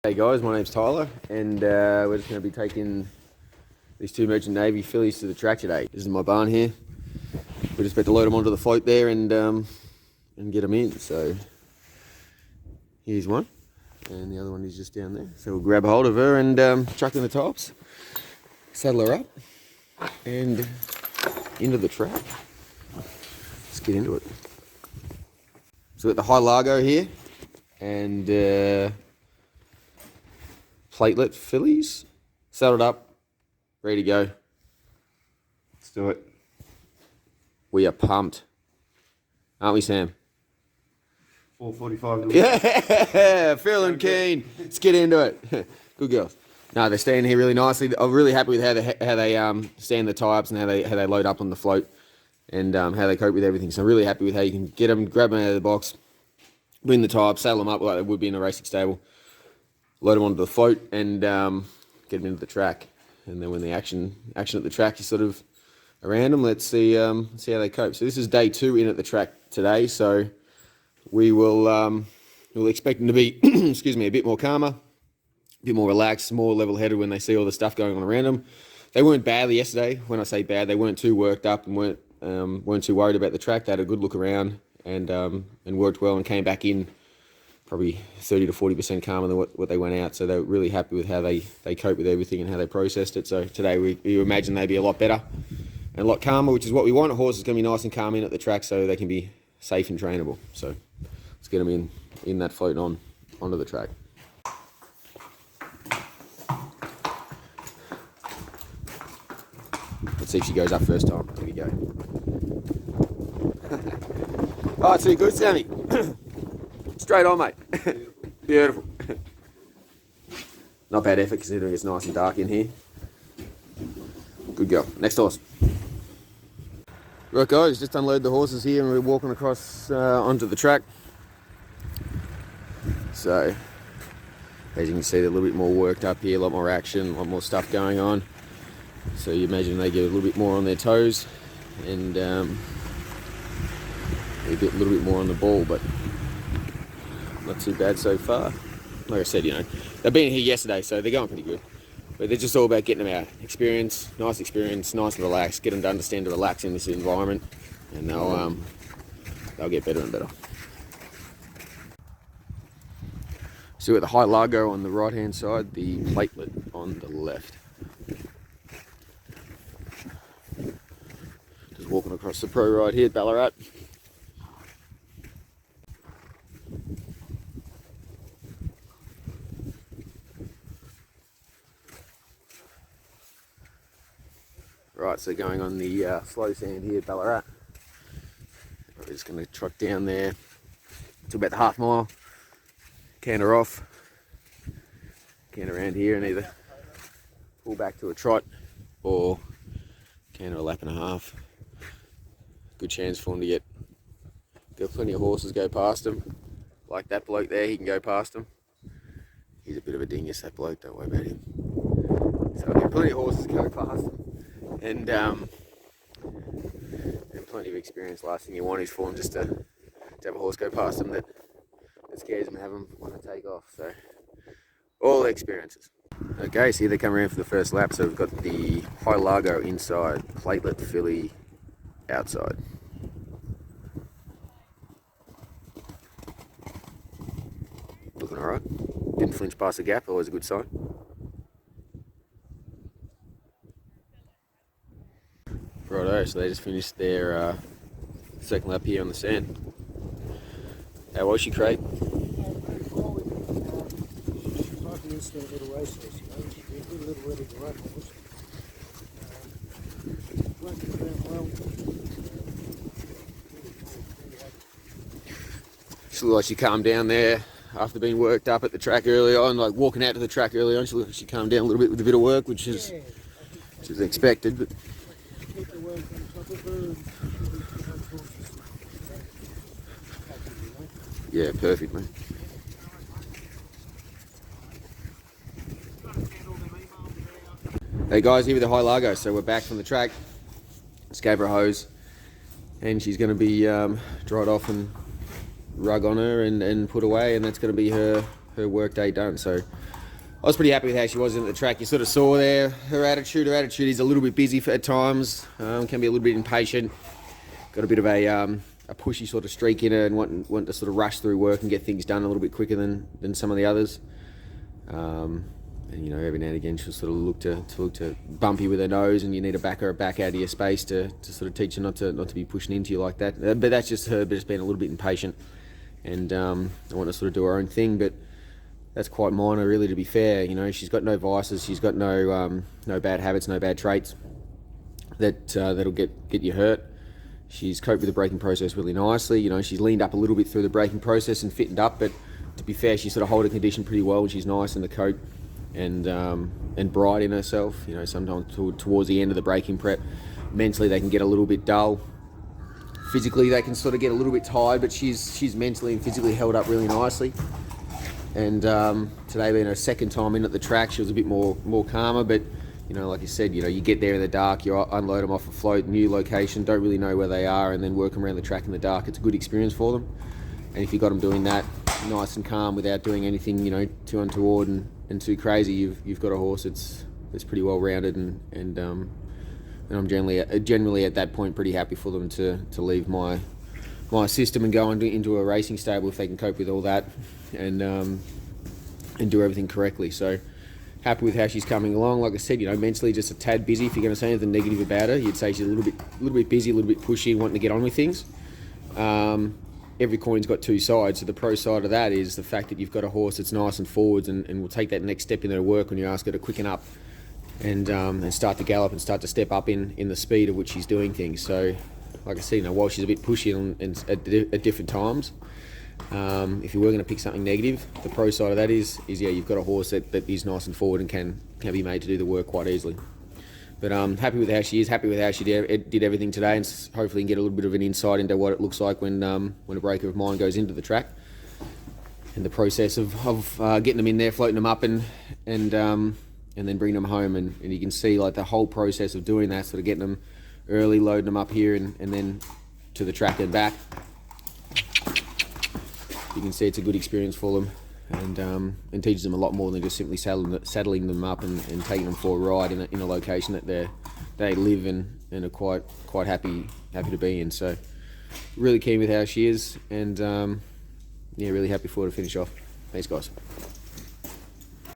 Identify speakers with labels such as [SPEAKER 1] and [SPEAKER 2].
[SPEAKER 1] Hey guys, my name's Tyler, and we're just going to be taking these two Merchant Navy fillies to the track today. This is my barn here. We're just about to load them onto the float there and get them in. So here's one, and the other one is just down there. So we'll grab hold of her and chuck in the tops, saddle her up, and into the track. Let's get into it. So we've got the high Lago here, and platelet fillies, saddled up, ready to go. Let's do it. We are pumped, aren't we, Sam?
[SPEAKER 2] 4:45.
[SPEAKER 1] Yeah, feeling keen. Let's get into it. Good girls. No, they're staying here really nicely. I'm really happy with how they stand the tie-ups and how they load up on the float, and how they cope with everything. So I'm really happy with how you can get them, grab them out of the box, put in the tie-up, saddle them up like they would be in a racing stable, load them onto the float, and get them into the track. And then when the action at the track is sort of around them, let's see how they cope. So this is day 2 in at the track today. So we'll expect them to be, excuse me, a bit more calmer, a bit more relaxed, more level-headed when they see all the stuff going on around them. They weren't badly yesterday. When I say bad, they weren't too worked up and weren't too worried about the track. They had a good look around and worked well and came back in probably 30 to 40% calmer than what they went out. So they were really happy with how they cope with everything and how they processed it. So today we imagine they'd be a lot better and a lot calmer, which is what we want. A horse is going to be nice and calm in at the track so they can be safe and trainable. So let's get them in that float onto the track. Let's see if she goes up first time. Here we go. Oh, too good, Sammy. Straight on, mate. Beautiful. Not bad effort considering it's nice and dark in here. Good girl. Next horse. Right guys, just unload the horses here and we're walking across onto the track. So, as you can see, they're a little bit more worked up here, a lot more action, a lot more stuff going on. So you imagine they get a little bit more on their toes and a little bit more on the ball, but not too bad so far. Like I said, they've been here yesterday, so they're going pretty good. But they're just all about getting them out. Experience, nice and relaxed. Get them to understand to relax in this environment, and they'll get better and better. So we've got the high Lago on the right-hand side, the platelet on the left. Just walking across the pro ride here at Ballarat. Right, so going on the slow sand here at Ballarat. We're just going to trot down there to about the half mile, canter off, canter around here and either pull back to a trot or canter a lap and a half. Good chance for them to got plenty of horses go past them. Like that bloke there, he can go past them. He's a bit of a dingus, that bloke, don't worry about him. So I've got plenty of horses go past them. And plenty of experience. Last thing you want is for them just to have a horse go past them that scares them and have them want to take off. So all the experiences. Okay, so here they come around for the first lap. So we've got the high Lago inside, platelet filly outside. Looking alright. Didn't flinch past the gap, always a good sign. Righto, so they just finished their second lap here on the sand. How was she, Craig? She looked like she calmed down there after being worked up at the track early on, like walking out to the track early on. She looked like she calmed down a little bit with a bit of work, which is expected. But yeah, perfect, mate. Hey guys, here with the high Lago. So we're back from the track. Just gave her a hose, and she's going to be dried off and rug on her and put away, and that's going to be her work day done. So I was pretty happy with how she was in the track. You sort of saw there her attitude. Her attitude is a little bit busy at times. Can be a little bit impatient. Got a bit of a pushy sort of streak in her, and want to sort of rush through work and get things done a little bit quicker than some of the others. And you know, every now and again she'll sort of look to bump you with her nose, and you need to back her back out of your space to sort of teach her not to be pushing into you like that. But that's just her just being a little bit impatient, and I want to sort of do her own thing. But that's quite minor, really, to be fair. You know, she's got no vices, she's got no bad habits, no bad traits that'll get you hurt. She's coped with the braking process really nicely. You know, she's leaned up a little bit through the braking process and fitted up, but to be fair, she's sort of holding condition pretty well. She's nice in the coat and bright in herself. You know, sometimes towards the end of the braking prep, mentally they can get a little bit dull. Physically they can sort of get a little bit tired, but she's mentally and physically held up really nicely. And today being her second time in at the track, she was a bit more calmer, but you know, like I said, you know, you get there in the dark, you unload them off a float, new location, don't really know where they are, and then work them around the track in the dark. It's a good experience for them. And if you got them doing that nice and calm without doing anything, you know, too untoward and too crazy, you've got a horse that's pretty well rounded, and I'm generally at that point pretty happy for them to leave my system and go into a racing stable if they can cope with all that and do everything correctly. So happy with how she's coming along. Like I said, you know, mentally just a tad busy. If you're going to say anything negative about her, you'd say she's a little bit busy, a little bit pushy, wanting to get on with things. Every coin's got two sides. So the pro side of that is the fact that you've got a horse that's nice and forwards and will take that next step in her work when you ask her to quicken up and start to gallop and start to step up in the speed at which she's doing things. So, like I said, you know, while she's a bit pushy at different times, if you were going to pick something negative, the pro side of that is yeah, you've got a horse that is nice and forward and can be made to do the work quite easily. But happy with how she is, happy with how she did everything today, and hopefully can get a little bit of an insight into what it looks like when a breaker of mine goes into the track, and the process of getting them in there, floating them up, and then bringing them home, and you can see like the whole process of doing that, sort of getting them early, loading them up here, and then to the track and back. You can see it's a good experience for them, and teaches them a lot more than just simply saddling them up and taking them for a ride in a location that they live in and are quite happy to be in. So really keen with how she is, and yeah, really happy for her to finish off. Thanks, guys.